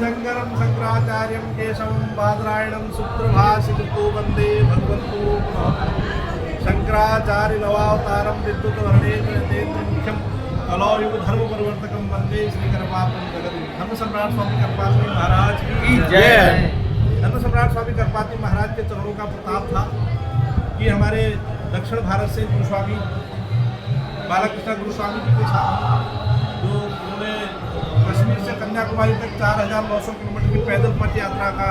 तीर्थंकरं शंकराचार्यं केशवं बादरायणं सुप्रभाषितो वंदे भगवतो शंकराचार्य नवावतारं विद्युतवर्णेन्द्र मुख्यं कलौयुग धर्म परिवर्तकं वंदे श्री कर्पात्म जगत धर्म सम्राट स्वामी कर्पात्री महाराज की जय। धर्म सम्राट स्वामी कर्पात्री महाराज के चरणों का प्रताप था कि हमारे दक्षिण भारत से गुरु स्वामी बालकृष्ण गुरु स्वामी जी के साथ जो उन्होंने कश्मीर से कन्याकुमारी तक 4,900 किलोमीटर की पैदल पथ यात्रा का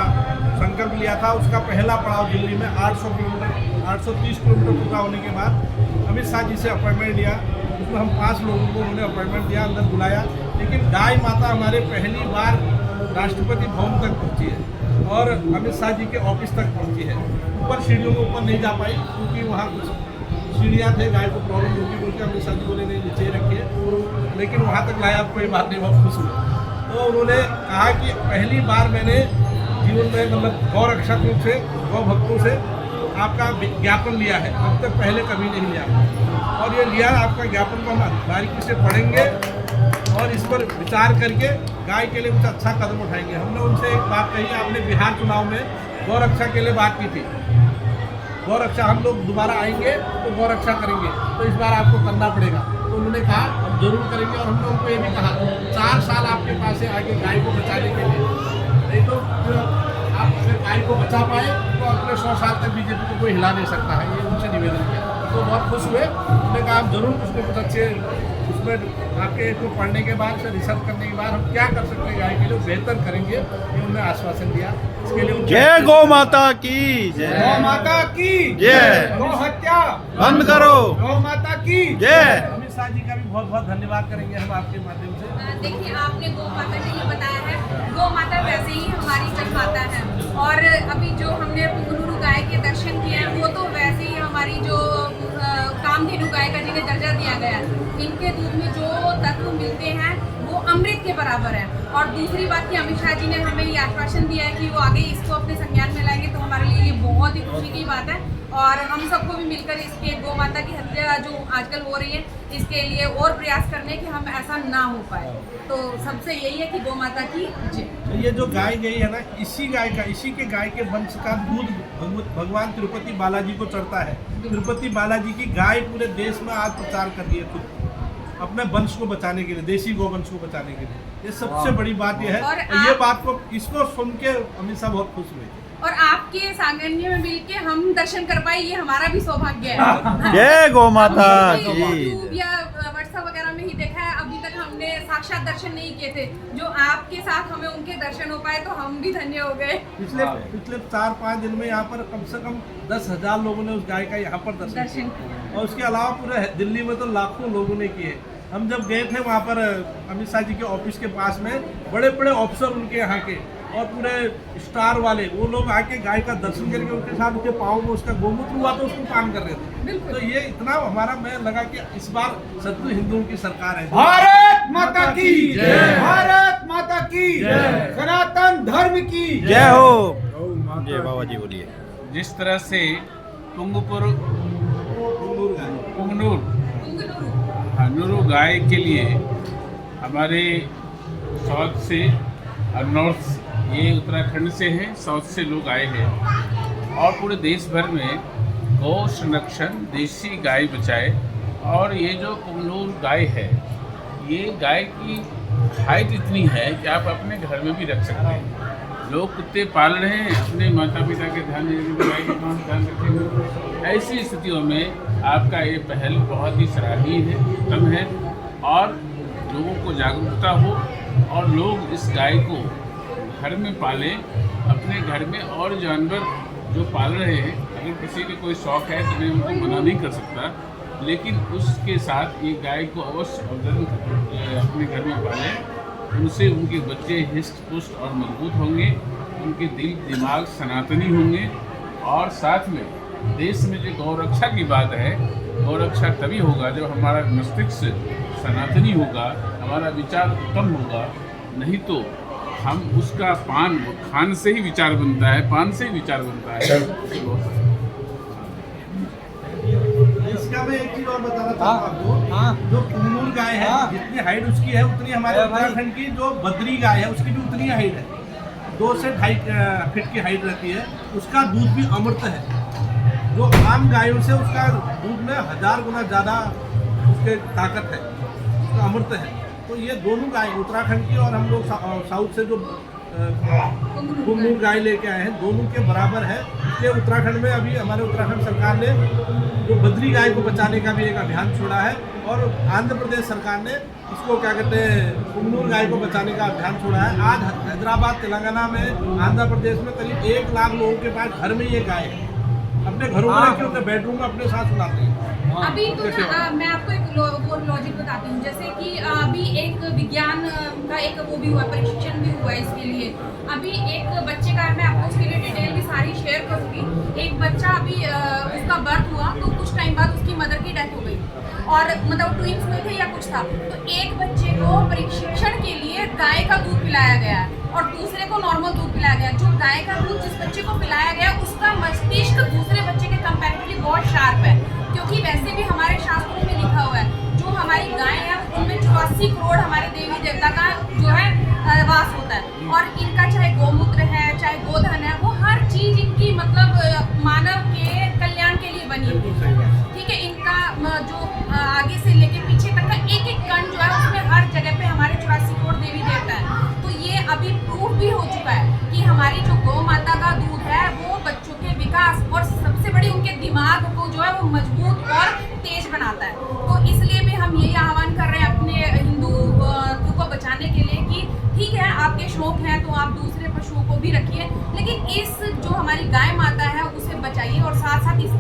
संकल्प लिया था। उसका पहला पड़ाव दिल्ली में 830 किलोमीटर पूरा होने के बाद अमित शाह जी से अपॉइंटमेंट लिया। उसमें हम 5 लोगों को उन्होंने अपॉइंटमेंट दिया, अंदर बुलाया। लेकिन गाय माता हमारे पहली बार राष्ट्रपति भवन तक पहुँची है और अमित शाह जी के ऑफिस तक पहुँची है। ऊपर सीढ़ियों के ऊपर नहीं जा पाई क्योंकि वहाँ कुछ सीढ़ियाँ थे, गाय को प्रॉब्लम होगी बोल के अमित शाह जी बोले नहीं नीचे रखिए, लेकिन वहाँ तक लाया, कोई बात नहीं, बहुत खुश हुए। तो उन्होंने कहा कि पहली बार मैंने जीवन में मतलब गौ रक्षक रूप से गौ भक्तों से आपका ज्ञापन लिया है, अब तक पहले कभी नहीं लिया और ये लिया आपका ज्ञापन को हम बारीकी से पढ़ेंगे और इस पर विचार करके गाय के लिए कुछ अच्छा कदम उठाएंगे। हमने उनसे एक बात कही, आपने बिहार चुनाव में गौ रक्षा के लिए बात की थी, गौ रक्षा हम लोग दोबारा आएंगे तो गौ रक्षा करेंगे, तो इस बार आपको करना पड़ेगा। तो उन्होंने कहा हम जरूर करेंगे और हमने उनको ये भी कहा 4 साल आपके पास है आगे गाय को बचाने के लिए, नहीं तो आप अगर गाय को बचा पाए तो अगले 100 साल तक बीजेपी को कोई हिला नहीं सकता है। ये उनसे निवेदन किया तो बहुत खुश हुए। उन्होंने कहा आप जरूर कुछ न कुछ अच्छे उसमें आपके इसको पढ़ने के बाद से रिसर्च करने के बाद हम क्या कर सकते हैं गाय के लिए बेहतर करेंगे, ये उन्होंने आश्वासन दिया। इसके लिए जय गौ माता की जय, गौ माता की जय, गौ हत्या बंद करो, गौ माता की जय। अमित शाह जी का भी बहुत बहुत धन्यवाद करेंगे हम आपके माध्यम से। देखिए आपने गौ माता के लिए बताया है, गौ माता वैसे ही हमारी जन माता है और अभी जो हमने पुंगनुरु गाय के दर्शन किए हैं वो तो वैसे ही हमारी जो कामधेनु गाय का जिन्हें दर्जा दिया गया है, इनके दूध में जो तत्व मिलते हैं वो अमृत के बराबर है। और दूसरी बात कि अमित शाह जी ने हमें ये आश्वासन दिया है कि वो आगे इसको अपने संज्ञान में लाएंगे, तो हमारे लिए ये बहुत ही खुशी की बात है और हम सबको भी मिलकर इसके गौ माता की हत्या जो आजकल हो रही है इसके लिए और प्रयास करने कि हम ऐसा ना हो पाए। तो सबसे यही है कि गौ माता की जय। तो ये जो गाय गई है ना, इसी के गाय के वंश का दूध भगवान तिरुपति बालाजी को चढ़ता है। तिरुपति बालाजी की गाय पूरे देश में आज प्रचार कर रही है खुद अपने वंश को बचाने के लिए, देशी गोवंश को बचाने के लिए। ये सबसे बड़ी बात यह है और ये बात को इसको सुन के अमित शाह बहुत खुश हुए और आपके सांगन्य में मिलके हम दर्शन कर पाए, ये हमारा भी सौभाग्य है। जय गौ माता की यूट्यूब या व्हाट्सएप वगैरह में ही देखा है, अभी तक हमने साक्षात दर्शन नहीं किए थे। जो आपके साथ हमें उनके दर्शन हो पाए तो हम भी धन्य हो गए। पिछले 4-5 दिन में यहाँ पर कम से कम 10,000 लोगों ने उस गाय का यहाँ पर दर्शन किया और उसके अलावा पूरे दिल्ली में तो लाखों लोगों ने किए। हम जब गए थे वहाँ पर अमित शाह जी के ऑफिस के पास में बड़े बड़े ऑफिसर उनके यहाँ के और पूरे स्टार वाले वो लोग आके गाय का दर्शन करके उनके साथ उनके पाँव में उसका गोमूत्र हुआ तो उसको पान कर रहे थे। तो ये इतना हमारा मैं लगा कि इस बार सत्तू हिंदुओं की सरकार है। भारत माता की जय, भारत माता की जय, सनातन धर्म की जय हो। जय बाबा जी बोलिए। जिस तरह से पुंगनुरु गाय के लिए हमारे साउथ से और नॉर्थ, ये उत्तराखंड से हैं, साउथ से लोग आए हैं और पूरे देश भर में गौ संरक्षण, देसी गाय बचाए। और ये जो पुंगनुरु गाय है, ये गाय की हाइट इतनी है कि आप अपने घर में भी रख सकते हैं। लोग कुत्ते पाल रहे हैं, अपने माता पिता के ध्यान देने गाय के ध्यान रखेंगे। ऐसी स्थितियों में आपका ये पहल बहुत ही सराहनीय है, उत्तम है और लोगों को जागरूकता हो और लोग इस गाय को घर में पालें अपने घर में। और जानवर जो पाल रहे हैं, अगर किसी के कोई शौक है तो मैं उनको मना नहीं कर सकता, लेकिन उसके साथ ये गाय को अवश्य अपने घर में पालें। उनसे उनके बच्चे हिष्ट पुष्ट और मजबूत होंगे, उनके दिल दिमाग सनातनी होंगे और साथ में देश में जो गौरक्षा की बात है, गौरक्षा तभी होगा जब हमारा मस्तिष्क सनातनी होगा, हमारा विचार उत्तम होगा। नहीं तो हम उसका खान से ही विचार बनता है, पान से ही विचार बनता है। इसका मैं एक चीज और बताना चाहता हूँ आपको। जो पुंगनुरु गाय है जितनी हाइट उसकी है उतनी हमारे उत्तराखंड की जो बद्री गाय है उसकी भी उतनी हाइट है। 2 से 2.5 फीट की हाइट रहती है, उसका दूध भी अमृत है। जो आम गायों से उसका दूध में 1000 गुना ज़्यादा उसके ताकत है, उसका अमृत है। तो ये दोनों गाय उत्तराखंड की और हम लोग साउथ से जो कुंगनूर गाय लेके आए हैं, दोनों के बराबर है। इसलिए उत्तराखंड में अभी हमारे उत्तराखंड सरकार ने जो बद्री गाय को बचाने का भी एक अभियान छोड़ा है, और आंध्र प्रदेश सरकार ने इसको क्या कहते हैं कुंगनूर गाय को बचाने का अभियान छोड़ा है। आज हैदराबाद, तेलंगाना में, आंध्र प्रदेश में करीब 1 लाख लोगों के पास घर में ये गाय है। अपने घरों में रखे होते, बेडरूम में अपने साथ सुलाते हैं। अभी तो मैं आपको एक लॉजिक बताती हूँ, जैसे कि अभी एक विज्ञान का एक वो भी हुआ, प्रशिक्षण भी हुआ इसके लिए। अभी एक बच्चे का मैं आपको उसके लिए डिटेल भी सारी शेयर करूँगी। एक बच्चा अभी उसका बर्थ हुआ तो कुछ टाइम बाद उसकी मदर की डेथ हो गई, और मतलब ट्विंस हुए थे या कुछ था। तो एक बच्चे को प्रशिक्षण के लिए गाय का दूध पिलाया गया और दूसरे को नॉर्मल दूध पिलाया गया। जो गाय का दूध जिस बच्चे को पिलाया गया उसका मस्तिष्क दूसरे बच्चे के कंपैरेटिवली बहुत शार्प है, क्योंकि वैसे भी हमारे शास्त्रों में लिखा हुआ है जो हमारी गाय है उनमें 84 करोड़ हमारे देवी देवता का जो है वास होता है, और इनका चाहे गौमूत्र है चाहे गोधन है, वो हर चीज इनकी मतलब मानव के कल्याण के लिए बनी हुई है। ठीक है, इनका जो आगे से लेके पीछे तक का एक एक कण जो है उसमें हर जगह पे हमारे 84 करोड़ देवी देवता है। तो ये अभी प्रूफ भी हो चुका है कि हमारी जो गौ माता का दूध है वो बच्चों के विकास और सबसे बड़ी उनके दिमाग को जो है वो मजबूत और तेज बनाता है। तो इसलिए भी हम यही आह्वान कर रहे हैं अपने हिंदू को बचाने के लिए कि ठीक है आपके शौक हैं तो आप दूसरे पशुओं को भी रखिए, लेकिन इस जो हमारी गाय माता है उसे बचाइए, और साथ साथ इस